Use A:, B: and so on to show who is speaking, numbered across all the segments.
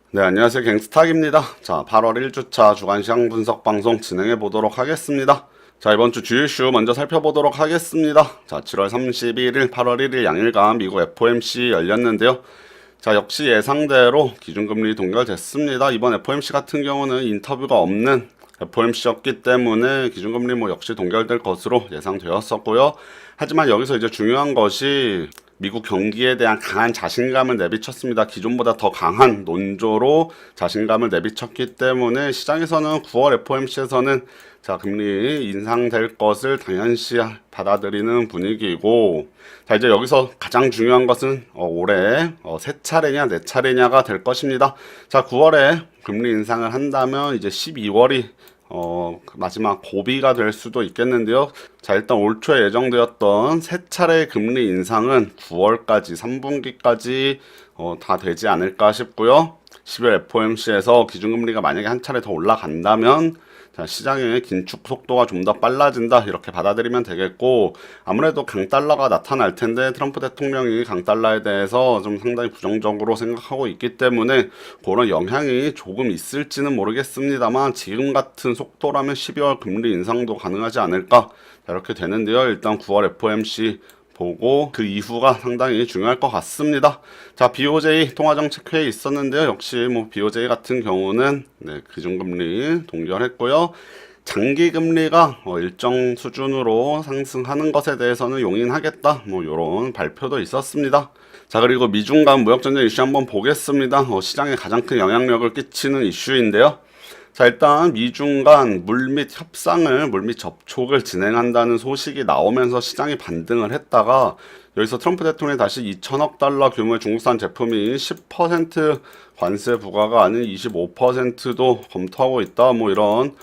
A: 네, 안녕하세요. 갱스탁입니다. 자, 8월 1주차 주간시장 분석 방송 진행해 보도록 하겠습니다. 자, 이번 주 주요 이슈 먼저 살펴보도록 하겠습니다. 자, 7월 31일, 8월 1일 양일간 미국 FOMC 열렸는데요. 자, 역시 예상대로 기준금리 동결됐습니다. 이번 FOMC 같은 경우는 인터뷰가 없는 FOMC였기 때문에 기준금리 역시 동결될 것으로 예상되었었고요. 하지만 여기서 이제 중요한 것이 미국 경기에 대한 강한 자신감을 내비쳤습니다. 기존보다 더 강한 논조로 자신감을 내비쳤기 때문에 시장에서는 9월 FOMC에서는 자, 금리 인상될 것을 당연시 받아들이는 분위기고, 자, 이제 여기서 가장 중요한 것은 올해 세 차례냐 네 차례냐가 될 것입니다. 자, 9월에 금리 인상을 한다면 이제 12월이 마지막 고비가 될 수도 있겠는데요. 자, 일단 올 초에 예정되었던 세 차례 금리 인상은 9월까지, 3분기까지 다 되지 않을까 싶고요. 10월 FOMC에서 기준금리가 만약에 한 차례 더 올라간다면 자, 시장의 긴축 속도가 좀 더 빨라진다 이렇게 받아들이면 되겠고, 아무래도 강달러가 나타날 텐데 트럼프 대통령이 강달러에 대해서 좀 상당히 부정적으로 생각하고 있기 때문에 그런 영향이 조금 있을지는 모르겠습니다만 지금 같은 속도라면 12월 금리 인상도 가능하지 않을까 이렇게 되는데요. 일단 9월 FOMC 보고 그 이후가 상당히 중요할 것 같습니다. 자, BOJ 통화정책회의 있었는데요. 역시 BOJ 같은 경우는 네, 기준금리 동결했고요. 장기금리가 일정 수준으로 상승하는 것에 대해서는 용인하겠다. 이런 발표도 있었습니다. 자, 그리고 미중 간 무역전쟁 이슈 한번 보겠습니다. 시장에 가장 큰 영향력을 끼치는 이슈인데요. 자, 일단 미중 간 물밑 협상을, 물밑 접촉을 진행한다는 소식이 나오면서 시장이 반등을 했다가 여기서 트럼프 대통령이 다시 2천억 달러 규모의 중국산 제품이 10% 관세 부과가 아닌 25%도 검토하고 있다. 이런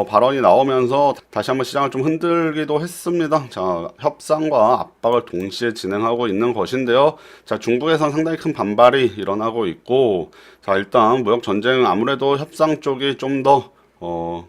A: 발언이 나오면서 다시 한번 시장을 좀 흔들기도 했습니다. 자, 협상과 압박을 동시에 진행하고 있는 것인데요. 자, 중국에선 상당히 큰 반발이 일어나고 있고, 자, 일단 무역 전쟁은 아무래도 협상 쪽이 좀 더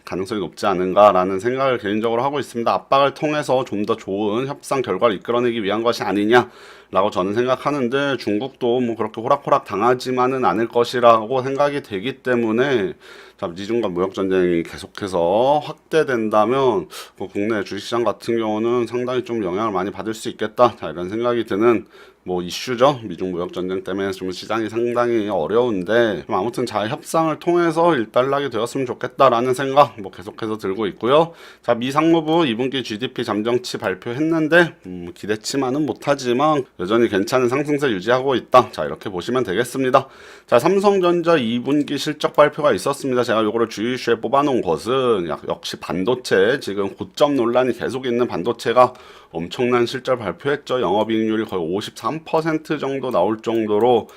A: 가능성이 높지 않은가라는 생각을 개인적으로 하고 있습니다. 압박을 통해서 좀 더 좋은 협상 결과를 이끌어내기 위한 것이 아니냐라고 저는 생각하는데, 중국도 그렇게 호락호락 당하지만은 않을 것이라고 생각이 되기 때문에, 자, 미중 간 무역 전쟁이 계속해서 확대된다면 국내 주식시장 같은 경우는 상당히 좀 영향을 많이 받을 수 있겠다. 자, 이런 생각이 드는 이슈죠. 미중 무역 전쟁 때문에 좀 시장이 상당히 어려운데, 아무튼 잘 협상을 통해서 일단락이 되었으면 좋겠다라는 생각 계속해서 들고 있고요. 자, 미 상무부 2분기 GDP 잠정치 발표했는데 기대치만은 못하지만 여전히 괜찮은 상승세 유지하고 있다. 자, 이렇게 보시면 되겠습니다. 자, 삼성전자 2분기 실적 발표가 있었습니다. 제가 요거를 주요 이슈에 뽑아놓은 것은 역시 반도체, 지금 고점 논란이 계속 있는 반도체가 엄청난 실적 발표했죠. 영업이익률이 거의 53% 정도 나올 정도로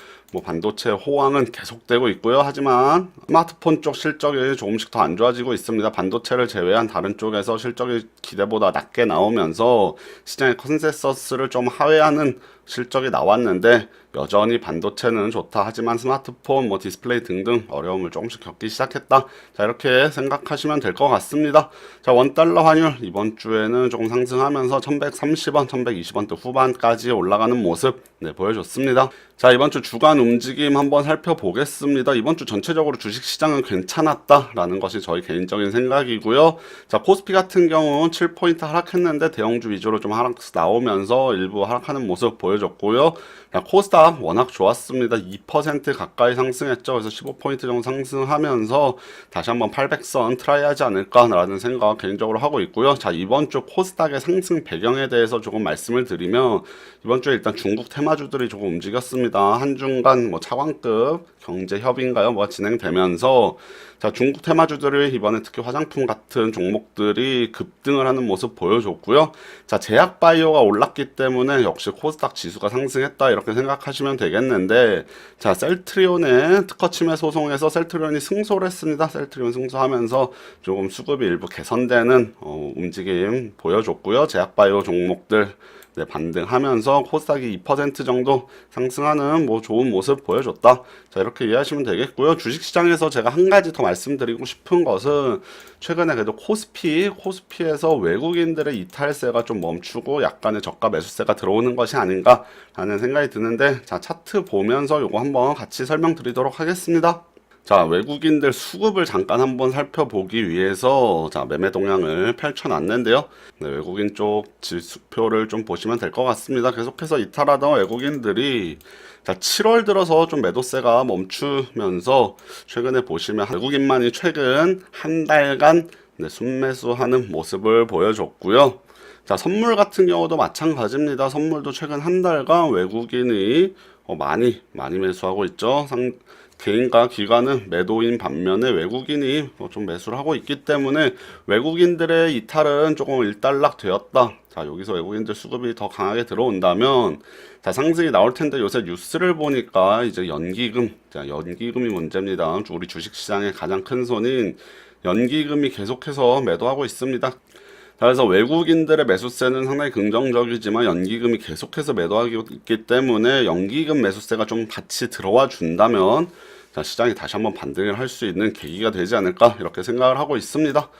A: 반도체 호황은 계속되고 있고요. 하지만 스마트폰 쪽 실적이 조금씩 더 안 좋아지고 있습니다. 반도체를 제외한 다른 쪽에서 실적이 기대보다 낮게 나오면서 시장의 컨센서스를 좀 하회하는 실적이 나왔는데, 여전히 반도체는 좋다. 하지만 스마트폰, 디스플레이 등등 어려움을 조금씩 겪기 시작했다. 자, 이렇게 생각하시면 될 것 같습니다. 자, 원달러 환율 이번 주에는 조금 상승하면서 1130원, 1120원대 후반까지 올라가는 모습 보여줬습니다. 자, 이번 주 주간 움직임 한번 살펴보겠습니다. 이번 주 전체적으로 주식시장은 괜찮았다라는 것이 저희 개인적인 생각이고요. 자, 코스피 같은 경우 7포인트 하락했는데 대형주 위주로 좀 하락 나오면서 일부 하락하는 모습 보여줬고요. 자, 코스닥 워낙 좋았습니다. 2% 가까이 상승했죠. 그래서 15포인트 정도 상승하면서 다시 한번 800선 트라이 하지 않을까라는 생각 개인적으로 하고 있고요. 자, 이번 주 코스닥의 상승 배경에 대해서 조금 말씀을 드리면, 이번 주에 일단 중국 테마주들이 조금 움직였습니다. 한중간 차관급 경제 협의인가요? 진행되면서, 자, 중국 테마주들이 이번에 특히 화장품 같은 종목들이 급등을 하는 모습 보여줬고요. 자, 제약 바이오가 올랐기 때문에 역시 코스닥 지수가 상승했다 이렇게 생각하시면 되겠는데, 자, 셀트리온의 특허 침해 소송에서 셀트리온이 승소를 했습니다. 셀트리온 승소하면서 조금 수급이 일부 개선되는 움직임 보여줬고요. 제약 바이오 종목들 반등하면서 코스닥이 2% 정도 상승하는 좋은 모습 보여줬다. 자, 이렇게 이해하시면 되겠고요. 주식시장에서 제가 한 가지 더 말씀드리고 싶은 것은, 최근에 그래도 코스피에서 외국인들의 이탈세가 좀 멈추고 약간의 저가 매수세가 들어오는 것이 아닌가라는 생각이 드는데, 자, 차트 보면서 요거 한번 같이 설명드리도록 하겠습니다. 자, 외국인들 수급을 잠깐 한번 살펴보기 위해서 자, 매매 동향을 펼쳐놨는데요. 네, 외국인 쪽 지수표를 좀 보시면 될 것 같습니다. 계속해서 이탈하던 외국인들이 자, 7월 들어서 좀 매도세가 멈추면서 최근에 보시면 외국인만이 최근 한 달간 네, 순매수하는 모습을 보여줬고요. 자, 선물 같은 경우도 마찬가지입니다. 선물도 최근 한 달간 외국인이 많이 매수하고 있죠. 개인과 기관은 매도인 반면에 외국인이 좀 매수를 하고 있기 때문에 외국인들의 이탈은 조금 일단락 되었다. 자, 여기서 외국인들 수급이 더 강하게 들어온다면 자, 상승이 나올 텐데 요새 뉴스를 보니까 이제 연기금, 자, 연기금이 문제입니다. 우리 주식시장의 가장 큰 손인 연기금이 계속해서 매도하고 있습니다. 그래서 외국인들의 매수세는 상당히 긍정적이지만 연기금이 계속해서 매도하고 있기 때문에 연기금 매수세가 좀 같이 들어와 준다면 자, 시장이 다시 한번 반등을 할 수 있는 계기가 되지 않을까 이렇게 생각을 하고 있습니다.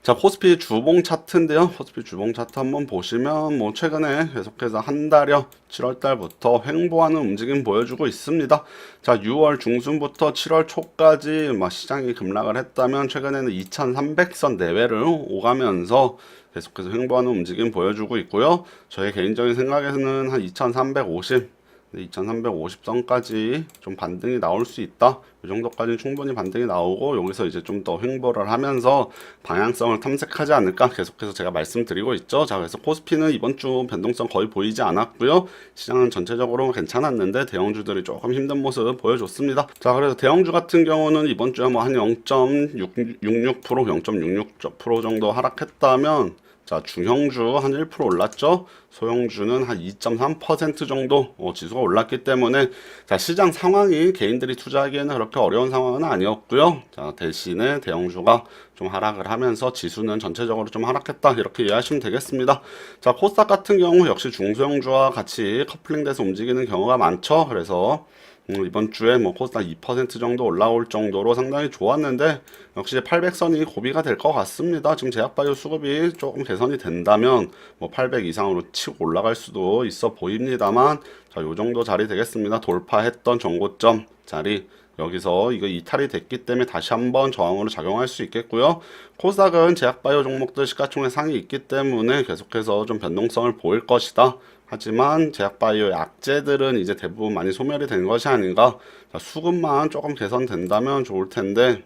A: 자, 코스피 주봉 차트인데요. 코스피 주봉 차트 한번 보시면 뭐 최근에 계속해서 한 달여 7월 달부터 횡보하는 움직임 보여주고 있습니다. 자, 6월 중순부터 7월 초까지 시장이 급락을 했다면 최근에는 2300선 내외를 오가면서 계속해서 횡보하는 움직임 보여주고 있고요. 저의 개인적인 생각에서는 한 2350선까지 좀 반등이 나올 수 있다. 이 정도까지는 충분히 반등이 나오고 여기서 이제 좀 더 횡보를 하면서 방향성을 탐색하지 않을까 계속해서 제가 말씀드리고 있죠. 자, 그래서 코스피는 이번 주 변동성 거의 보이지 않았고요. 시장은 전체적으로 괜찮았는데 대형주들이 조금 힘든 모습 보여줬습니다. 자, 그래서 대형주 같은 경우는 이번 주에 뭐 한 0.66%, 0.66% 정도 하락했다면 자, 중형주 한 1% 올랐죠. 소형주는 한 2.3% 정도 지수가 올랐기 때문에 자, 시장 상황이 개인들이 투자하기에는 그렇게 어려운 상황은 아니었고요. 자, 대신에 대형주가 좀 하락을 하면서 지수는 전체적으로 좀 하락했다 이렇게 이해하시면 되겠습니다. 자, 코스닥 같은 경우 역시 중소형주와 같이 커플링돼서 움직이는 경우가 많죠. 그래서 이번 주에 뭐 코스닥 2% 정도 올라올 정도로 상당히 좋았는데 역시 800선이 고비가 될 것 같습니다. 지금 제약바이오 수급이 조금 개선이 된다면 뭐 800 이상으로 치고 올라갈 수도 있어 보입니다만 자, 요 정도 자리 되겠습니다. 돌파했던 정고점 자리 여기서 이거 이탈이 됐기 때문에 다시 한번 저항으로 작용할 수 있겠고요. 코스닥은 제약바이오 종목들 시가총액 상이 있기 때문에 계속해서 좀 변동성을 보일 것이다. 하지만 제약바이오 약재들은 이제 대부분 많이 소멸이 된 것이 아닌가. 자, 수급만 조금 개선된다면 좋을 텐데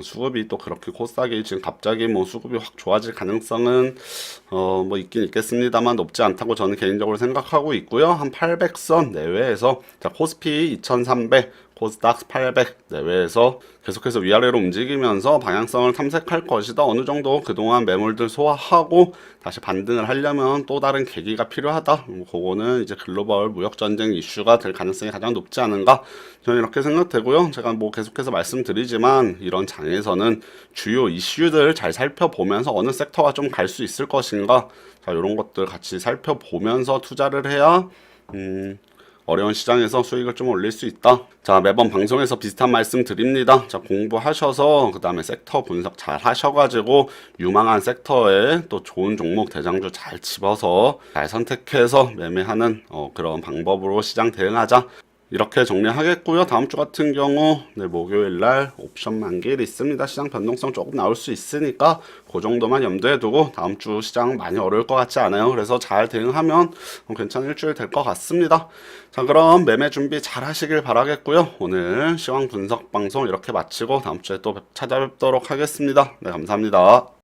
A: 수급이 또 그렇게 코스닥이 지금 갑자기 뭐 수급이 확 좋아질 가능성은 뭐 있긴 있겠습니다만 높지 않다고 저는 개인적으로 생각하고 있고요. 한 800선 내외에서 자, 코스피 2300 코스닥 800 내외에서 계속해서 위아래로 움직이면서 방향성을 탐색할 것이다. 어느 정도 그동안 매물들 소화하고 다시 반등을 하려면 또 다른 계기가 필요하다. 그거는 이제 글로벌 무역 전쟁 이슈가 될 가능성이 가장 높지 않은가? 저는 이렇게 생각되고요. 제가 뭐 계속해서 말씀드리지만 이런 장에서는 주요 이슈들 잘 살펴보면서 어느 섹터가 좀 갈 수 있을 것인가? 자, 이런 것들 같이 살펴보면서 투자를 해야 어려운 시장에서 수익을 좀 올릴 수 있다. 자, 매번 방송에서 비슷한 말씀 드립니다. 자, 공부하셔서 그 다음에 섹터 분석 잘 하셔가지고 유망한 섹터에 또 좋은 종목 대장주 잘 집어서 잘 선택해서 매매하는 그런 방법으로 시장 대응하자. 이렇게 정리하겠고요. 다음 주 같은 경우 목요일 날 옵션 만기일 있습니다. 시장 변동성 조금 나올 수 있으니까 그 정도만 염두에 두고 다음 주 시장 많이 어려울 것 같지 않아요. 그래서 잘 대응하면 괜찮은 일주일 될 것 같습니다. 자, 그럼 매매 준비 잘 하시길 바라겠고요. 오늘 시황 분석 방송 이렇게 마치고 다음 주에 또 찾아뵙도록 하겠습니다. 네, 감사합니다.